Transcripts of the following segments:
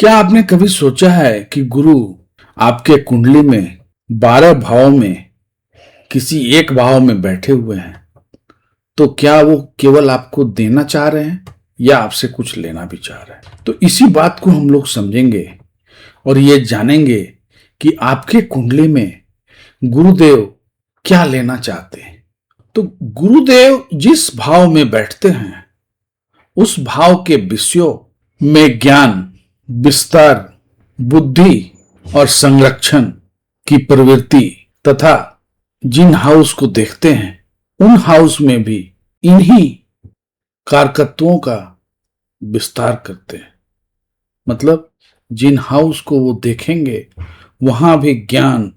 क्या आपने कभी सोचा है कि गुरु आपके कुंडली में 12 भावों में किसी एक भाव में बैठे हुए हैं? तो क्या वो केवल आपको देना चाह रहे हैं या आपसे कुछ लेना भी चाह रहे हैं? तो इसी बात को हम लोग समझेंगे और ये जानेंगे कि आपके कुंडली में गुरुदेव क्या लेना चाहते हैं। तो गुरुदेव जिस भाव में बैठते हैं उस भाव के विषयों में ज्ञान, विस्तार, बुद्धि और संरक्षण की प्रवृत्ति तथा जिन हाउस को देखते हैं उन हाउस में भी इन्हीं कारकत्वों का विस्तार करते हैं। मतलब जिन हाउस को वो देखेंगे वहां भी ज्ञान,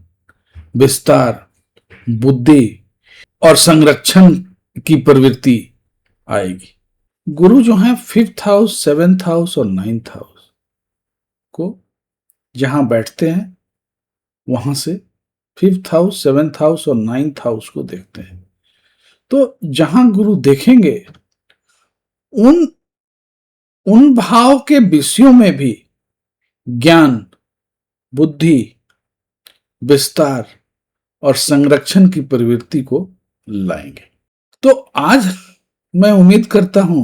विस्तार, बुद्धि और संरक्षण की प्रवृत्ति आएगी। गुरु जो है 5th हाउस, 7th हाउस और 9th हाउस को जहां बैठते हैं वहां से 5th हाउस, 7th हाउस और 9th हाउस को देखते हैं। तो जहां गुरु देखेंगे उन उन भाव के विषयों में भी ज्ञान, बुद्धि, विस्तार और संरक्षण की प्रवृत्ति को लाएंगे। तो आज मैं उम्मीद करता हूं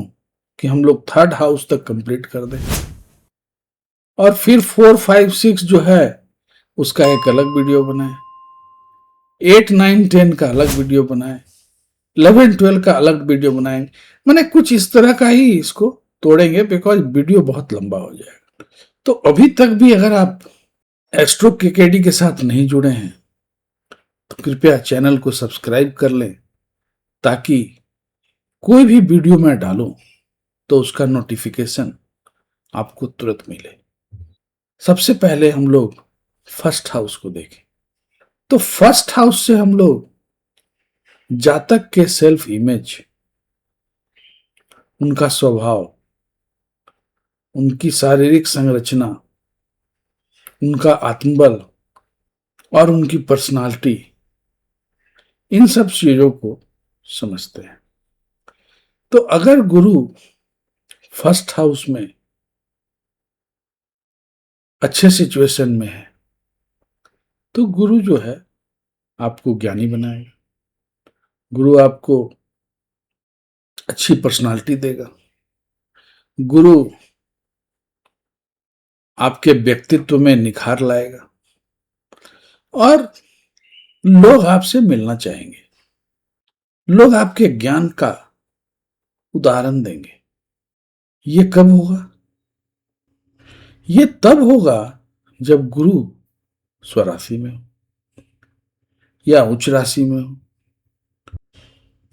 कि हम लोग 3rd हाउस तक कंप्लीट कर दें और फिर 4, 5, 6 जो है उसका एक अलग वीडियो बनाए, 8, 9, 10 का अलग वीडियो बनाए, 11, 12 का अलग वीडियो बनाएंगे। मैंने कुछ इस तरह का ही इसको तोड़ेंगे बिकॉज वीडियो बहुत लंबा हो जाएगा। तो अभी तक भी अगर आप एस्ट्रो केकेडी के साथ नहीं जुड़े हैं तो कृपया चैनल को सब्सक्राइब कर लें ताकि कोई भी वीडियो मैं डालूं तो उसका नोटिफिकेशन आपको तुरंत मिले। सबसे पहले हम लोग 1st हाउस को देखें। तो 1st हाउस से हम लोग जातक के सेल्फ इमेज, उनका स्वभाव, उनकी शारीरिक संरचना, उनका आत्मबल और उनकी पर्सनालिटी, इन सब चीजों को समझते हैं। तो अगर गुरु 1st हाउस में अच्छे सिचुएशन में है तो गुरु जो है आपको ज्ञानी बनाएगा, गुरु आपको अच्छी पर्सनालिटी देगा, गुरु आपके व्यक्तित्व में निखार लाएगा और लोग आपसे मिलना चाहेंगे, लोग आपके ज्ञान का उदाहरण देंगे। ये कब होगा? ये तब होगा जब गुरु स्वराशि में हो या उच्च राशि में हो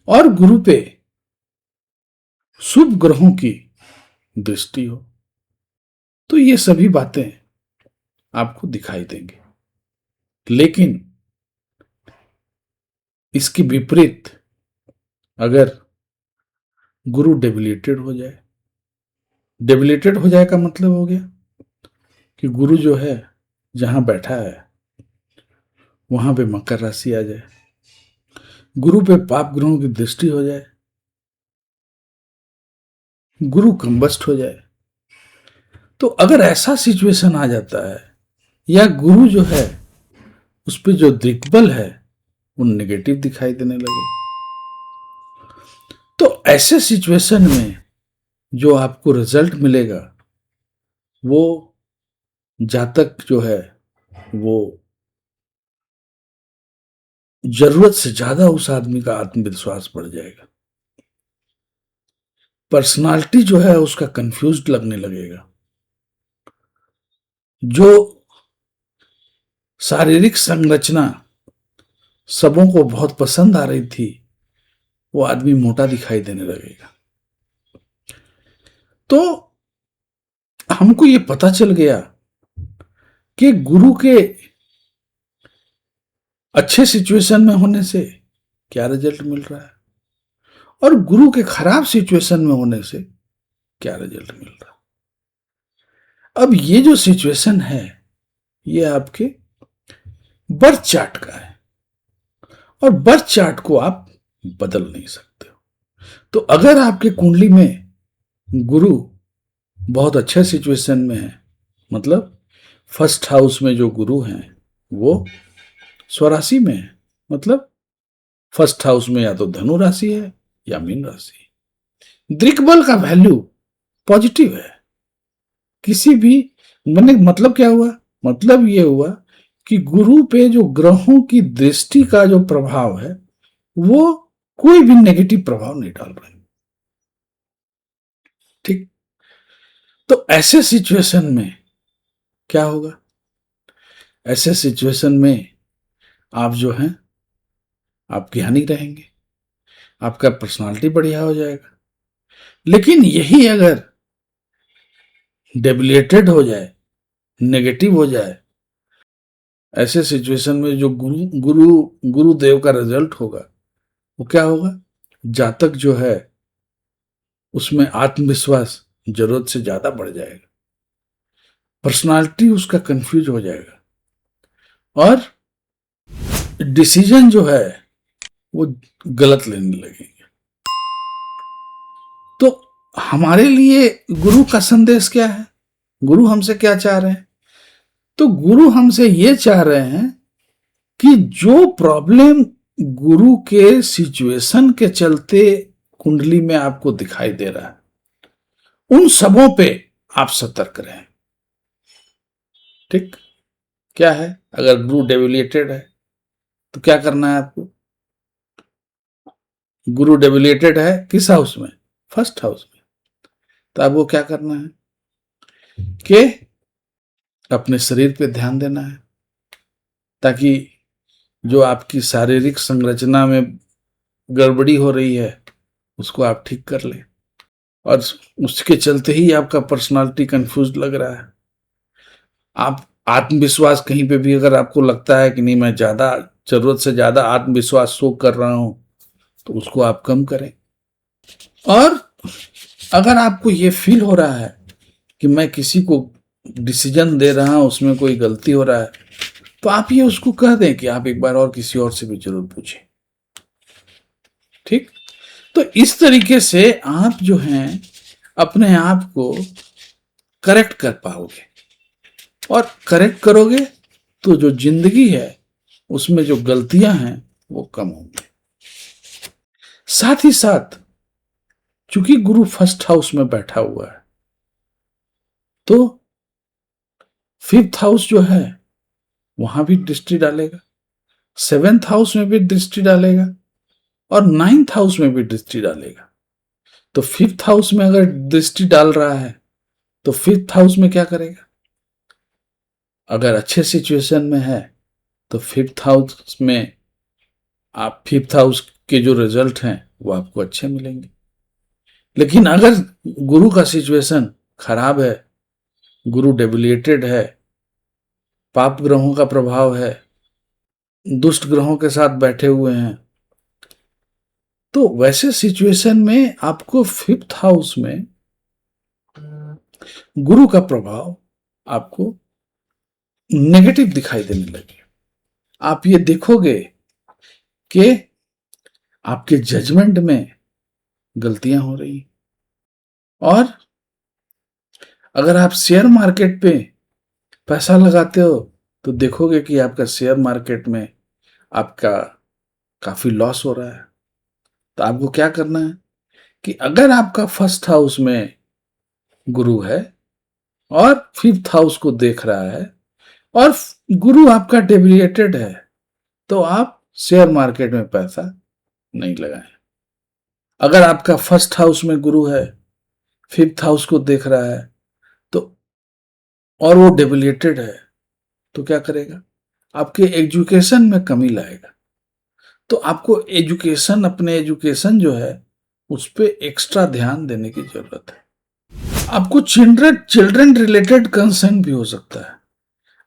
और गुरु पे शुभ ग्रहों की दृष्टि हो, तो ये सभी बातें आपको दिखाई देंगे। लेकिन इसके विपरीत अगर गुरु डेबिलिटेड हो जाए, डेबिलिटेड हो जाए का मतलब हो गया कि गुरु जो है जहां बैठा है वहां पे मकर राशि आ जाए, गुरु पे पाप ग्रहों की दृष्टि हो जाए, गुरु कंबस्ट हो जाए, तो अगर ऐसा सिचुएशन आ जाता है या गुरु जो है उस पे जो दिग्बल है वो नेगेटिव दिखाई देने लगे, तो ऐसे सिचुएशन में जो आपको रिजल्ट मिलेगा वो जातक जो है वो जरूरत से ज्यादा उस आदमी का आत्मविश्वास बढ़ जाएगा, पर्सनालिटी जो है उसका कंफ्यूज्ड लगने लगेगा, जो शारीरिक संरचना सबों को बहुत पसंद आ रही थी वो आदमी मोटा दिखाई देने लगेगा। तो हमको ये पता चल गया कि गुरु के अच्छे सिचुएशन में होने से क्या रिजल्ट मिल रहा है और गुरु के खराब सिचुएशन में होने से क्या रिजल्ट मिल रहा है। अब ये जो सिचुएशन है ये आपके बर्थ चार्ट का है और बर्थ चार्ट को आप बदल नहीं सकते हो। तो अगर आपके कुंडली में गुरु बहुत अच्छे सिचुएशन में है मतलब फर्स्ट हाउस में जो गुरु हैं वो स्वराशि में है, मतलब फर्स्ट हाउस में या तो धनु राशि है या मीन राशि। दिग्बल का वैल्यू पॉजिटिव है। किसी भी मतलब क्या हुआ, मतलब ये हुआ कि गुरु पे जो ग्रहों की दृष्टि का जो प्रभाव है वो कोई भी नेगेटिव प्रभाव नहीं डाल रहे। ठीक, तो ऐसे सिचुएशन में क्या होगा? ऐसे सिचुएशन में आप जो हैं आप ज्ञानी रहेंगे, आपका पर्सनालिटी बढ़िया हो जाएगा। लेकिन यही अगर डेबिलेटेड हो जाए, नेगेटिव हो जाए, ऐसे सिचुएशन में जो गुरुदेव का रिजल्ट होगा वो क्या होगा? जातक जो है उसमें आत्मविश्वास जरूरत से ज्यादा बढ़ जाएगा, पर्सनालिटी उसका कंफ्यूज हो जाएगा और डिसीजन जो है वो गलत लेने लगेंगे। तो हमारे लिए गुरु का संदेश क्या है? गुरु हमसे क्या चाह रहे हैं? तो गुरु हमसे ये चाह रहे हैं कि जो प्रॉब्लम गुरु के सिचुएशन के चलते कुंडली में आपको दिखाई दे रहा है उन सबों पे आप सतर्क रहें। ठीक, क्या है? अगर गुरु डेविलेटेड है तो क्या करना है आपको? गुरु डेविलेटेड है किस हाउस में? फर्स्ट हाउस में। तो आपको क्या करना है कि अपने शरीर पे ध्यान देना है ताकि जो आपकी शारीरिक संरचना में गड़बड़ी हो रही है उसको आप ठीक कर ले। और उसके चलते ही आपका पर्सनालिटी कंफ्यूज लग रहा है। आप आत्मविश्वास कहीं पे भी अगर आपको लगता है कि नहीं मैं ज्यादा जरूरत से ज्यादा आत्मविश्वास शो कर रहा हूं तो उसको आप कम करें। और अगर आपको ये फील हो रहा है कि मैं किसी को डिसीजन दे रहा हूं उसमें कोई गलती हो रहा है तो आप ये उसको कह दें कि आप एक बार और किसी और से भी जरूर पूछें। ठीक, तो इस तरीके से आप जो हैं अपने आप को करेक्ट कर पाओगे और करेक्ट करोगे तो जो जिंदगी है उसमें जो गलतियां हैं वो कम होंगी। साथ ही साथ चूंकि गुरु फर्स्ट हाउस में बैठा हुआ है तो फिफ्थ हाउस जो है वहां भी दृष्टि डालेगा, सेवेंथ हाउस में भी दृष्टि डालेगा और नाइन्थ हाउस में भी दृष्टि डालेगा। तो फिफ्थ हाउस में अगर दृष्टि डाल रहा है तो फिफ्थ हाउस में क्या करेगा? अगर अच्छे सिचुएशन में है तो फिफ्थ हाउस में आप फिफ्थ हाउस के जो रिजल्ट हैं वो आपको अच्छे मिलेंगे। लेकिन अगर गुरु का सिचुएशन खराब है, गुरु डेबिलेटेड है, पाप ग्रहों का प्रभाव है, दुष्ट ग्रहों के साथ बैठे हुए हैं, तो वैसे सिचुएशन में आपको फिफ्थ हाउस में गुरु का प्रभाव आपको नेगेटिव दिखाई देने लगे। आप ये देखोगे कि आपके जजमेंट में गलतियां हो रही। और अगर आप शेयर मार्केट पे पैसा लगाते हो तो देखोगे कि आपका शेयर मार्केट में आपका काफी लॉस हो रहा है। तो आपको क्या करना है कि अगर आपका फर्स्ट हाउस में गुरु है और फिफ्थ हाउस को देख रहा है और गुरु आपका डेविएटेड है तो आप शेयर मार्केट में पैसा नहीं लगाएं। अगर आपका फर्स्ट हाउस में गुरु है, फिफ्थ हाउस को देख रहा है तो और वो डेविएटेड है तो क्या करेगा? आपके एजुकेशन में कमी लाएगा। तो आपको एजुकेशन, अपने एजुकेशन जो है उस पर एक्स्ट्रा ध्यान देने की जरूरत है। आपको चिल्ड्रन रिलेटेड कंसर्न भी हो सकता है।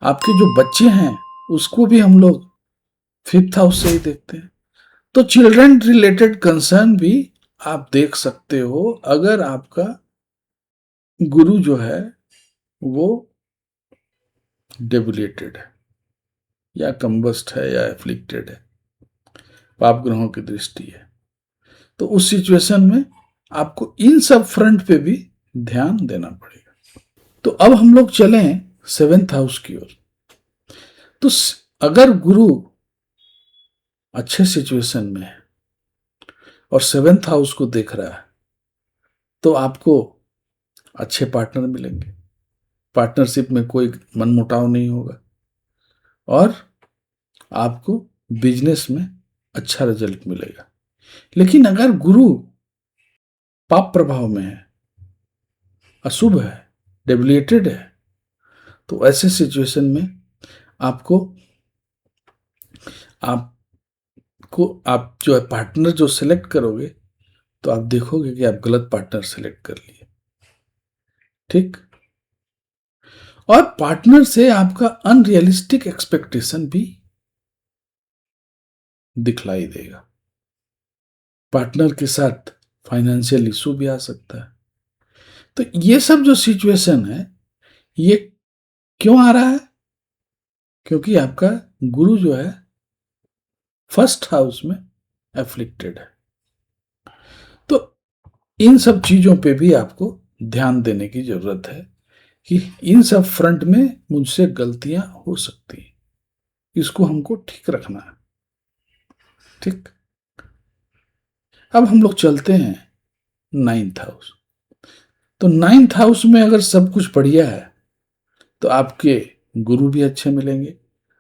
आपके जो बच्चे हैं उसको भी हम लोग फिफ्थ हाउस से ही देखते हैं। तो चिल्ड्रन रिलेटेड कंसर्न भी आप देख सकते हो अगर आपका गुरु जो है वो डेबिलेटेड है या कंबस्ट है या एफ्लिक्टेड है, पाप ग्रहों की दृष्टि है। तो उस सिचुएशन में आपको इन सब फ्रंट पे भी ध्यान देना पड़ेगा। तो अब हम लोग चलें 7th हाउस की ओर। तो अगर गुरु अच्छे सिचुएशन में है और 7th हाउस को देख रहा है तो आपको अच्छे पार्टनर मिलेंगे, पार्टनरशिप में कोई मनमुटाव नहीं होगा और आपको बिजनेस में अच्छा रिजल्ट मिलेगा। लेकिन अगर गुरु पाप प्रभाव में है, अशुभ है, डेबिलिटेड है, तो ऐसे सिचुएशन में आप जो है पार्टनर जो सिलेक्ट करोगे तो आप देखोगे कि आप गलत पार्टनर सिलेक्ट कर लिए। ठीक। और पार्टनर से आपका अनरियलिस्टिक एक्सपेक्टेशन भी दिखलाई देगा। पार्टनर के साथ फाइनेंशियल इशू भी आ सकता है। तो ये सब जो सिचुएशन है ये क्यों आ रहा है? क्योंकि आपका गुरु जो है फर्स्ट हाउस में एफ्लिक्टेड है। तो इन सब चीजों पे भी आपको ध्यान देने की जरूरत है कि इन सब फ्रंट में मुझसे गलतियां हो सकती हैं, इसको हमको ठीक रखना है। ठीक। अब हम लोग चलते हैं 9th हाउस। तो 9th हाउस में अगर सब कुछ बढ़िया है तो आपके गुरु भी अच्छे मिलेंगे,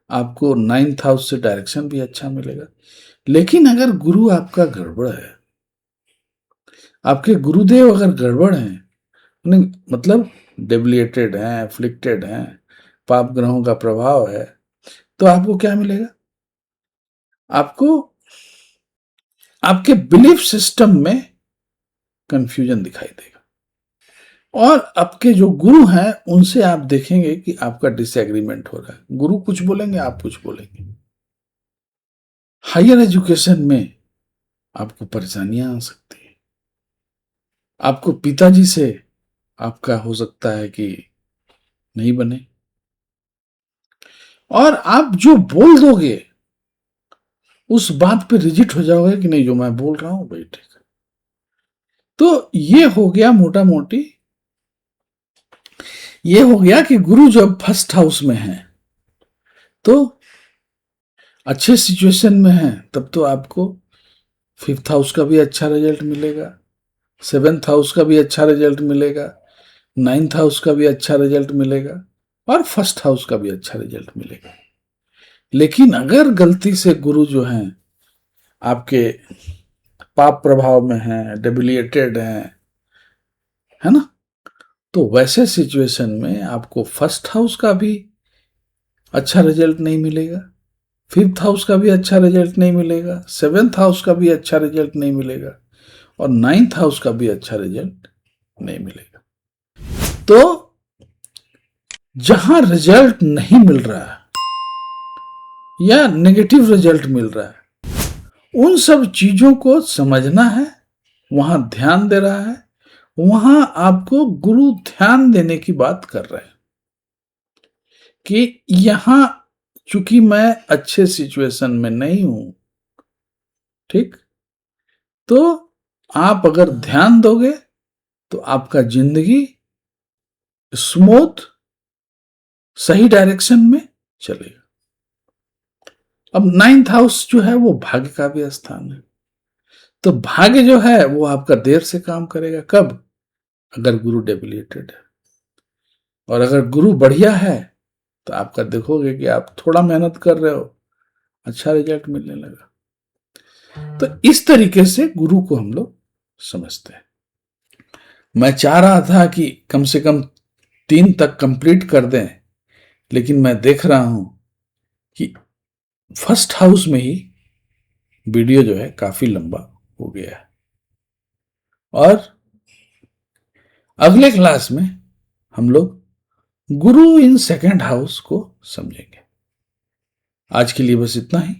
आपको 9th हाउस से डायरेक्शन भी अच्छा मिलेगा। लेकिन अगर गुरु आपका गड़बड़ है, आपके गुरुदेव अगर गड़बड़ हैं, मतलब डेबिलिटेड हैं, एफ्लिक्टेड हैं, पाप ग्रहों का प्रभाव है, तो आपको क्या मिलेगा? आपको आपके बिलीफ सिस्टम में कंफ्यूजन दिखाई देगा और आपके जो गुरु हैं उनसे आप देखेंगे कि आपका डिसएग्रीमेंट हो रहा है। गुरु कुछ बोलेंगे, आप कुछ बोलेंगे। हायर एजुकेशन में आपको परेशानियां आ सकती है। आपको पिताजी से आपका हो सकता है कि नहीं बने और आप जो बोल दोगे उस बात पे रिजिट हो जाओगे कि नहीं, जो मैं बोल रहा हूं भाई ठीक है। तो ये हो गया मोटा मोटी, ये हो गया कि गुरु जब फर्स्ट हाउस में है तो अच्छे सिचुएशन में है तब तो आपको 5th हाउस का भी अच्छा रिजल्ट मिलेगा, 7th हाउस का भी अच्छा रिजल्ट मिलेगा, 9th हाउस का भी अच्छा रिजल्ट मिलेगा और फर्स्ट हाउस का भी अच्छा रिजल्ट मिलेगा। लेकिन अगर गलती से गुरु जो हैं आपके पाप प्रभाव में हैं, डेबिलिटेड हैं, है ना, तो वैसे सिचुएशन में आपको फर्स्ट हाउस का भी अच्छा रिजल्ट नहीं मिलेगा, 5th हाउस का भी अच्छा रिजल्ट नहीं मिलेगा, 7th हाउस का भी अच्छा रिजल्ट नहीं मिलेगा और 9th हाउस का भी अच्छा रिजल्ट नहीं मिलेगा। तो जहां रिजल्ट नहीं मिल रहा है या नेगेटिव रिजल्ट मिल रहा है, उन सब चीजों को समझना है, वहां ध्यान दे रहा है, वहां आपको गुरु ध्यान देने की बात कर रहे हैं कि यहां चूंकि मैं अच्छे सिचुएशन में नहीं हूं, ठीक, तो आप अगर ध्यान दोगे तो आपका जिंदगी स्मूथ सही डायरेक्शन में चलेगा। अब 9th हाउस जो है वो भाग्य का भी स्थान है, तो भाग्य जो है वो आपका देर से काम करेगा। कब? अगर गुरु डेबिलिटेड है। और अगर गुरु बढ़िया है तो आपका देखोगे कि आप थोड़ा मेहनत कर रहे हो, अच्छा रिजल्ट मिलने लगा। तो इस तरीके से गुरु को हम लोग समझते हैं। मैं चाह रहा था कि कम से कम 3 तक कंप्लीट कर दें, लेकिन मैं देख रहा हूं कि फर्स्ट हाउस में ही वीडियो जो है काफी लंबा हो गया है और अगले क्लास में हम लोग गुरु इन 2nd हाउस को समझेंगे। आज के लिए बस इतना ही।